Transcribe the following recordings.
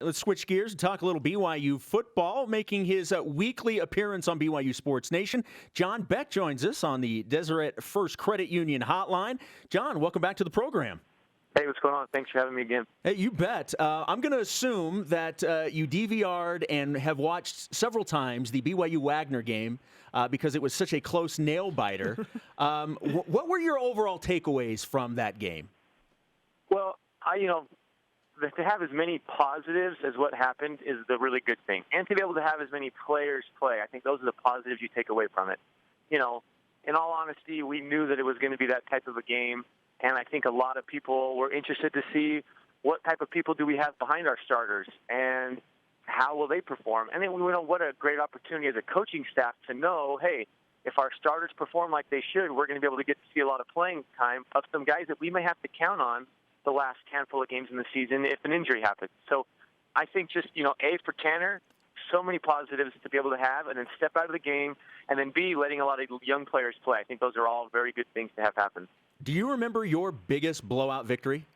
let's switch gears and talk a little BYU football. Making his weekly appearance on BYU Sports Nation, John Beck joins us on the Deseret First Credit Union hotline. John, welcome back to the program. Hey, what's going on? Thanks for having me again. Hey, you bet. I'm going to assume that you DVR'd and have watched several times the BYU Wagner game because it was such a close nail-biter. What were your overall takeaways from that game? Well, to have as many positives as what happened is the really good thing. And to be able to have as many players play, I think those are the positives you take away from it. In all honesty, we knew that it was going to be that type of a game. And I think a lot of people were interested to see what type of people do we have behind our starters and how will they perform. And then what a great opportunity as a coaching staff to know, hey, if our starters perform like they should, we're going to be able to get to see a lot of playing time of some guys that we may have to count on the last handful of games in the season if an injury happens. So I think just, A, for Tanner, so many positives to be able to have, and then step out of the game, and then B, letting a lot of young players play. I think those are all very good things to have happen. Do you remember your biggest blowout victory?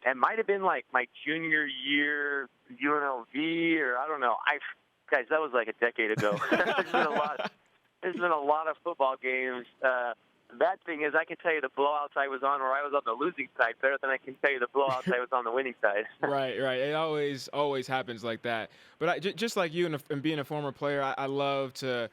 It might have been like my junior year UNLV, or I don't know. Guys, that was like a decade ago. There's been a lot of football games. Bad thing is I can tell you the blowouts I was on where I was on the losing side better than I can tell you the blowouts I was on the winning side. Right. It always happens like that. But just like you and being a former player, I love to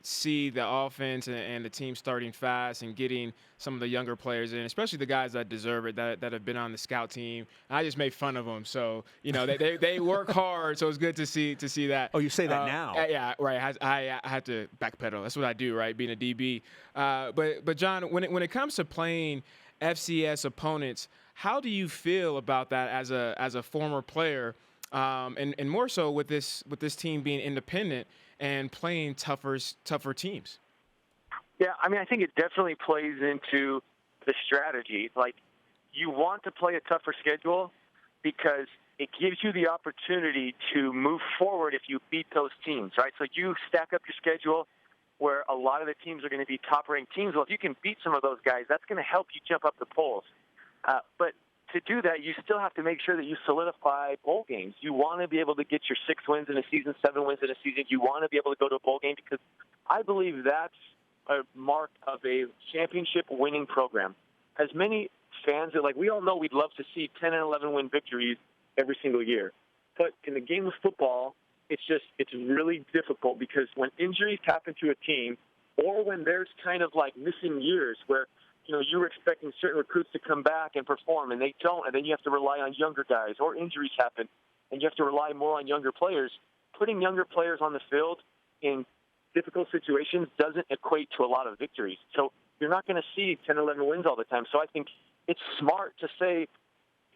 see the offense and the team starting fast and getting some of the younger players in, especially the guys that deserve it, that have been on the scout team. I just made fun of them. So, they work hard, so it's good to see that. Oh, you say that now. Yeah, right. I have to backpedal. That's what I do, right, being a DB. But John, when it comes to playing FCS opponents, how do you feel about that as a former player, and more so with this team being independent and playing tougher teams? Yeah, I think it definitely plays into the strategy. Like, you want to play a tougher schedule because it gives you the opportunity to move forward if you beat those teams, right? So you stack up your schedule where a lot of the teams are going to be top-ranked teams. Well, if you can beat some of those guys, that's going to help you jump up the polls. But to do that, you still have to make sure that you solidify bowl games. You want to be able to get your 6 wins in a season, 7 wins in a season. You want to be able to go to a bowl game because I believe that's a mark of a championship-winning program. As many fans, we all know we'd love to see 10 and 11 win victories every single year. But in the game of football, it's really difficult because when injuries happen to a team or when there's kind of like missing years where you were expecting certain recruits to come back and perform, and they don't, and then you have to rely on younger guys, or injuries happen, and you have to rely more on younger players. Putting younger players on the field in difficult situations doesn't equate to a lot of victories. So you're not going to see 10, 11 wins all the time. So I think it's smart to say,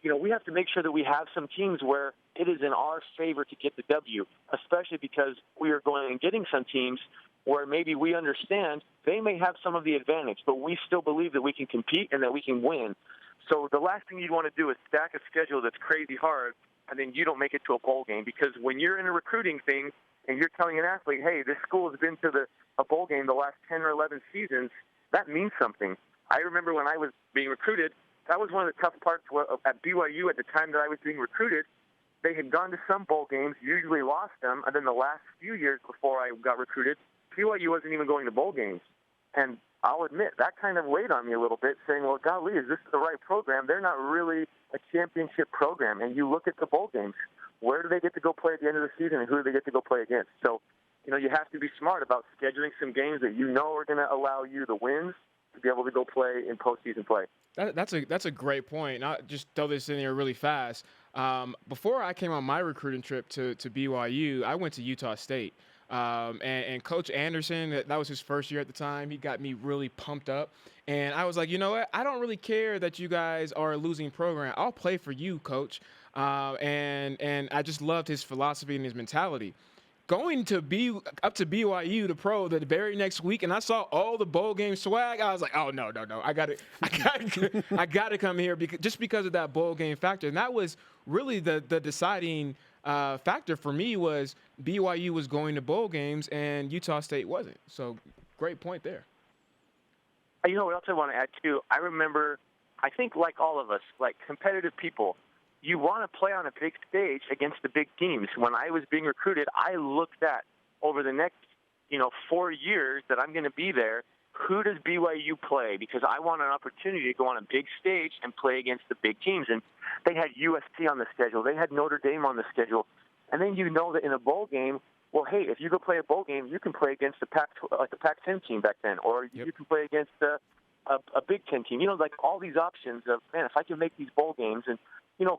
we have to make sure that we have some teams where it is in our favor to get the W, especially because we are going and getting some teams where maybe we understand they may have some of the advantage, but we still believe that we can compete and that we can win. So the last thing you want to do is stack a schedule that's crazy hard, and then you don't make it to a bowl game. Because when you're in a recruiting thing and you're telling an athlete, hey, this school has been to a bowl game the last 10 or 11 seasons, that means something. I remember when I was being recruited, that was one of the tough parts at BYU at the time that I was being recruited. They had gone to some bowl games, usually lost them, and then the last few years before I got recruited, BYU wasn't even going to bowl games. And I'll admit, that kind of weighed on me a little bit, saying, well, golly, is this the right program? They're not really a championship program. And you look at the bowl games. Where do they get to go play at the end of the season, and who do they get to go play against? So, you have to be smart about scheduling some games that are going to allow you the wins to be able to go play in postseason play. That's a great point. I'll just throw this in there really fast. Before I came on my recruiting trip to BYU, I went to Utah State. And Coach Anderson, that was his first year at the time. He got me really pumped up. And I was like, you know what? I don't really care that you guys are a losing program. I'll play for you, Coach. And I just loved his philosophy and his mentality. Going to up to BYU, the pro, the very next week, and I saw all the bowl game swag. I was like, oh no, I got to come here because of that bowl game factor. And that was really the deciding factor for me was BYU was going to bowl games and Utah State wasn't. So great point there. You know what else I want to add too? I remember I think like all of us, like competitive people, you want to play on a big stage against the big teams. When I was being recruited, I looked at over the next, 4 years that I'm going to be there, who does BYU play? Because I want an opportunity to go on a big stage and play against the big teams. And they had USC on the schedule. They had Notre Dame on the schedule. And then you know that in a bowl game, well, hey, if you go play a bowl game, you can play against the Pac-10 team back then, or you can play against a Big Ten team. Like all these options of, man, if I can make these bowl games. And,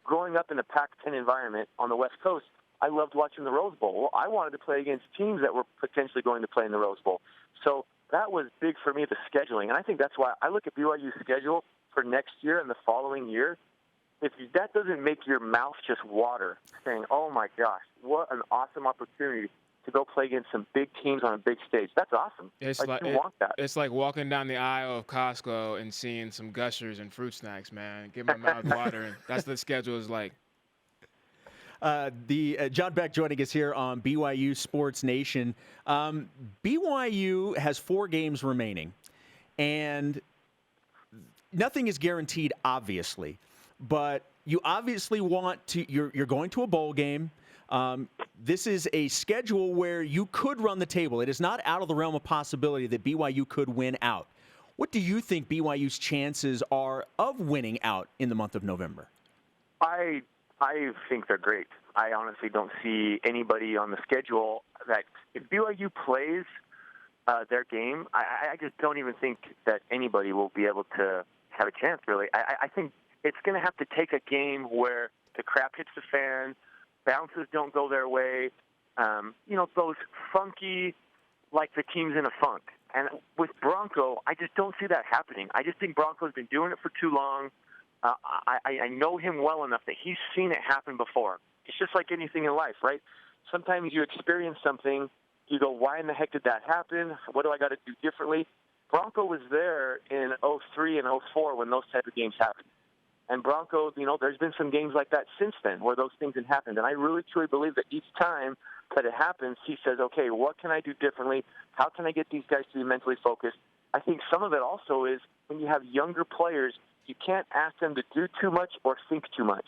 growing up in the Pac-10 environment on the West Coast, I loved watching the Rose Bowl. Well, I wanted to play against teams that were potentially going to play in the Rose Bowl. So that was big for me, the scheduling. And I think that's why I look at BYU's schedule for next year and the following year. If that doesn't make your mouth just water, saying, oh, my gosh, what an awesome opportunity to go play against some big teams on a big stage. That's awesome. You want that. It's like walking down the aisle of Costco and seeing some Gushers and fruit snacks, man. Get my mouth watering. That's what the schedule is like. John Beck joining us here on BYU Sports Nation. BYU has 4 games remaining, and nothing is guaranteed, obviously. But you obviously want to. You're going to a bowl game. This is a schedule where you could run the table. It is not out of the realm of possibility that BYU could win out. What do you think BYU's chances are of winning out in the month of November? I think they're great. I honestly don't see anybody on the schedule that if BYU plays their game, I just don't even think that anybody will be able to have a chance, really. I think it's going to have to take a game where the crap hits the fan, bounces don't go their way, those funky, like the team's in a funk. And with Bronco, I just don't see that happening. I just think Bronco's been doing it for too long. I know him well enough that he's seen it happen before. It's just like anything in life, right? Sometimes you experience something, you go, why in the heck did that happen? What do I got to do differently? Bronco was there in 03 and 04 when those type of games happened. And Bronco, there's been some games like that since then where those things have happened. And I really, truly believe that each time that it happens, he says, okay, what can I do differently? How can I get these guys to be mentally focused? I think some of it also is when you have younger players, you can't ask them to do too much or think too much.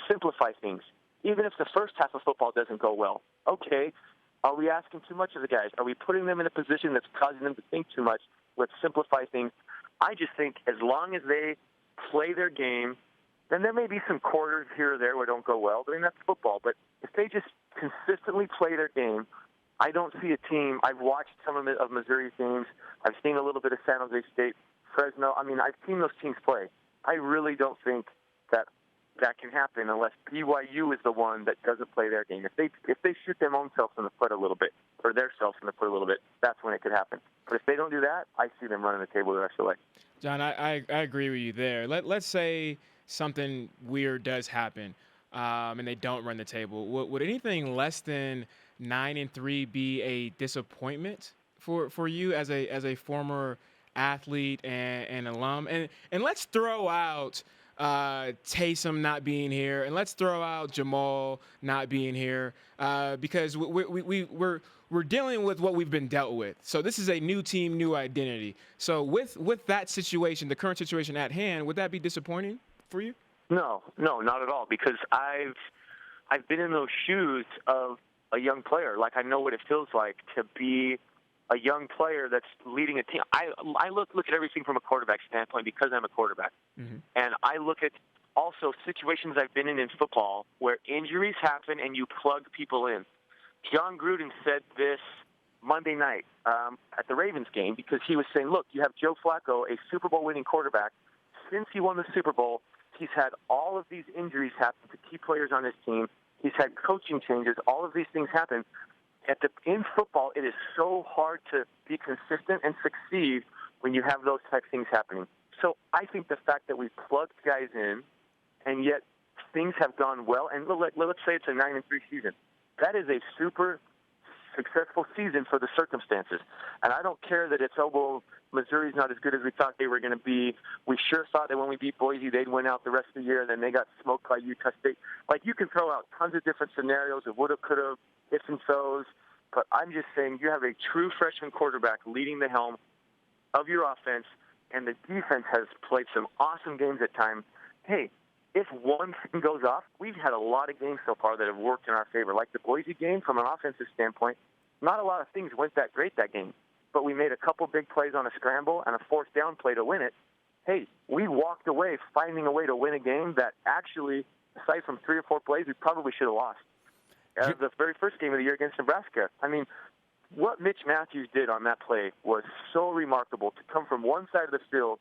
Simplify things. Even if the first half of football doesn't go well, okay, are we asking too much of the guys? Are we putting them in a position that's causing them to think too much? Let's simplify things. I just think as long as they play their game, then there may be some quarters here or there where it don't go well. I mean, that's football. But if they just consistently play their game, I don't see a team. I've watched some of Missouri's games. I've seen a little bit of San Jose State, Fresno. I mean, I've seen those teams play. I really don't think that can happen unless BYU is the one that doesn't play their game. If they shoot their own selves in the foot a little bit, or their selves in the foot a little bit, that's when it could happen. But if they don't do that, I see them running the table the rest of the way. John, I agree with you there. Let's say something weird does happen, and they don't run the table. Would anything less than 9-3 be a disappointment for you as a former athlete and alum? And let's throw out Taysom not being here, and let's throw out Jamal not being here, because we're dealing with what we've been dealt with. So this is a new team, new identity. So with that situation, the current situation at hand, would that be disappointing for you? No, not at all. Because I've been in those shoes of a young player. Like I know what it feels like to be a young player that's leading a team. I look at everything from a quarterback standpoint because I'm a quarterback. Mm-hmm. And I look at also situations I've been in football where injuries happen and you plug people in. John Gruden said this Monday night at the Ravens game because he was saying, look, you have Joe Flacco, a Super Bowl winning quarterback. Since he won the Super Bowl, he's had all of these injuries happen to key players on his team. He's had coaching changes. All of these things happen. In football, it is so hard to be consistent and succeed when you have those type of things happening. So I think the fact that we've plugged guys in and yet things have gone well, and let's say it's a 9-3 season. That is a super successful season for the circumstances. And I don't care that it's, Missouri's not as good as we thought they were going to be. We sure thought that when we beat Boise, they'd win out the rest of the year, and then they got smoked by Utah State. Like, you can throw out tons of different scenarios of woulda, coulda, ifs and so's, but I'm just saying you have a true freshman quarterback leading the helm of your offense. and the defense has played some awesome games at times. Hey, if one thing goes off, we've had a lot of games so far that have worked in our favor. Like the Boise game, from an offensive standpoint, not a lot of things went that great that game, but we made a couple big plays on a scramble and a fourth down play to win it. Hey, we walked away finding a way to win a game that actually, aside from 3 or 4 plays, we probably should have lost. The very first game of the year against Nebraska. I mean, what Mitch Matthews did on that play was so remarkable, to come from one side of the field,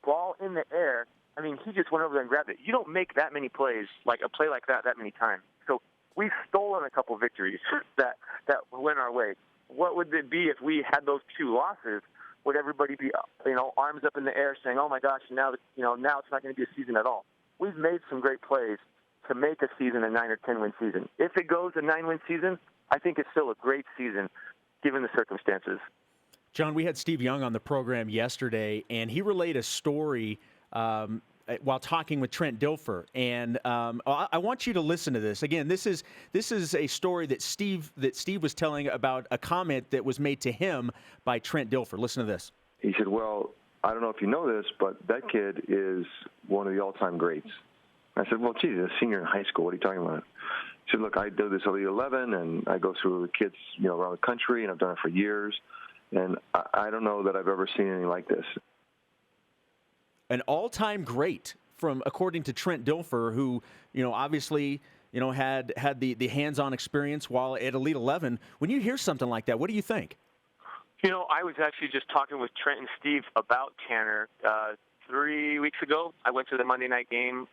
ball in the air. I mean, he just went over there and grabbed it. You don't make that many plays, like a play like that many times. So we've stolen a couple victories that went our way. What would it be if we had those 2 losses? Would everybody be, arms up in the air saying, "Oh my gosh, now it's not going to be a season at all"? We've made some great plays to make a season a 9 or 10 win season. If it goes a 9 win season, I think it's still a great season, given the circumstances. John, we had Steve Young on the program yesterday, and he relayed a story while talking with Trent Dilfer, and I want you to listen to this. Again, this is a story that Steve was telling about a comment that was made to him by Trent Dilfer. Listen to this. He said, "Well, I don't know if you know this, but that kid is one of the all-time greats." I said, "Well, geez, a senior in high school. What are you talking about?" He said, "Look, I do this Elite 11, and I go through the kids, around the country, and I've done it for years, and I don't know that I've ever seen anything like this." An all-time great, according to Trent Dilfer, who obviously had the hands-on experience while at Elite 11. When you hear something like that, what do you think? I was actually just talking with Trent and Steve about Tanner 3 weeks ago. I went to the Monday night game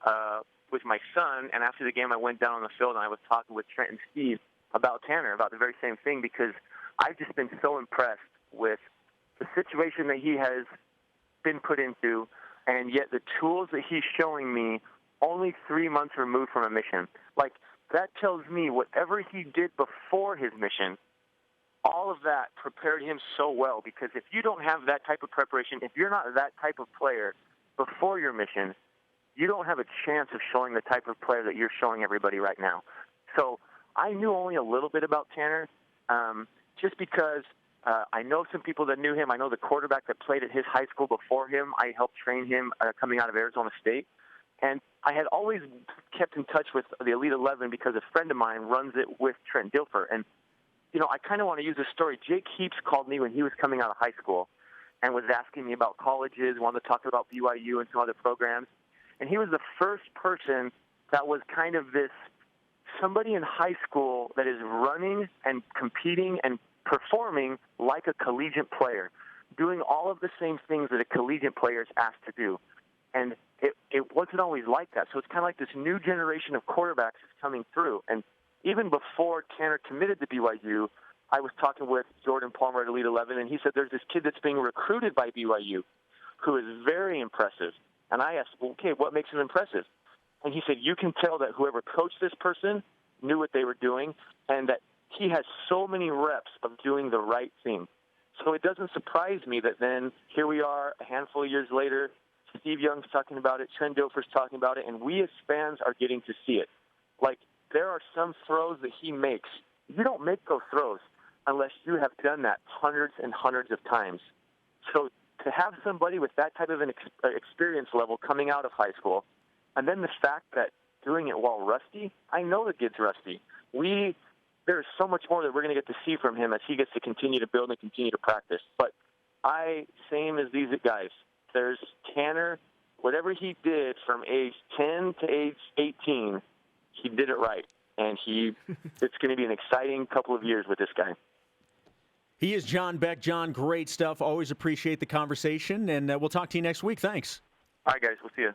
with my son, and after the game, I went down on the field and I was talking with Trent and Steve about Tanner, about the very same thing, because I've just been so impressed with the situation that he has been put into. And yet the tools that he's showing me only 3 months removed from a mission. Like, that tells me whatever he did before his mission, all of that prepared him so well. Because if you don't have that type of preparation, if you're not that type of player before your mission, you don't have a chance of showing the type of player that you're showing everybody right now. So I knew only a little bit about Tanner, just because I know some people that knew him. I know the quarterback that played at his high school before him. I helped train him coming out of Arizona State. And I had always kept in touch with the Elite 11 because a friend of mine runs it with Trent Dilfer. And, I kind of want to use this story. Jake Heaps called me when he was coming out of high school and was asking me about colleges, wanted to talk about BYU and some other programs. And he was the first person that was kind of this somebody in high school that is running and competing and performing like a collegiate player, doing all of the same things that a collegiate player is asked to do. And it wasn't always like that. So it's kind of like this new generation of quarterbacks is coming through. And even before Tanner committed to BYU, I was talking with Jordan Palmer at Elite 11, and he said there's this kid that's being recruited by BYU who is very impressive. And I asked, well, okay, what makes him impressive? And he said, you can tell that whoever coached this person knew what they were doing, and that he has so many reps of doing the right thing. So it doesn't surprise me that then here we are a handful of years later, Steve Young's talking about it, Trent Dilfer's talking about it, and we as fans are getting to see it. Like, there are some throws that he makes. You don't make those throws unless you have done that hundreds and hundreds of times. So to have somebody with that type of an experience level coming out of high school, and then the fact that doing it while rusty, I know the kid's rusty. There's so much more that we're going to get to see from him as he gets to continue to build and continue to practice. But same as these guys, there's Tanner, whatever he did from age 10 to age 18, he did it right. And it's going to be an exciting couple of years with this guy. He is John Beck. John, great stuff. Always appreciate the conversation, and we'll talk to you next week. Thanks. All right, guys. We'll see you.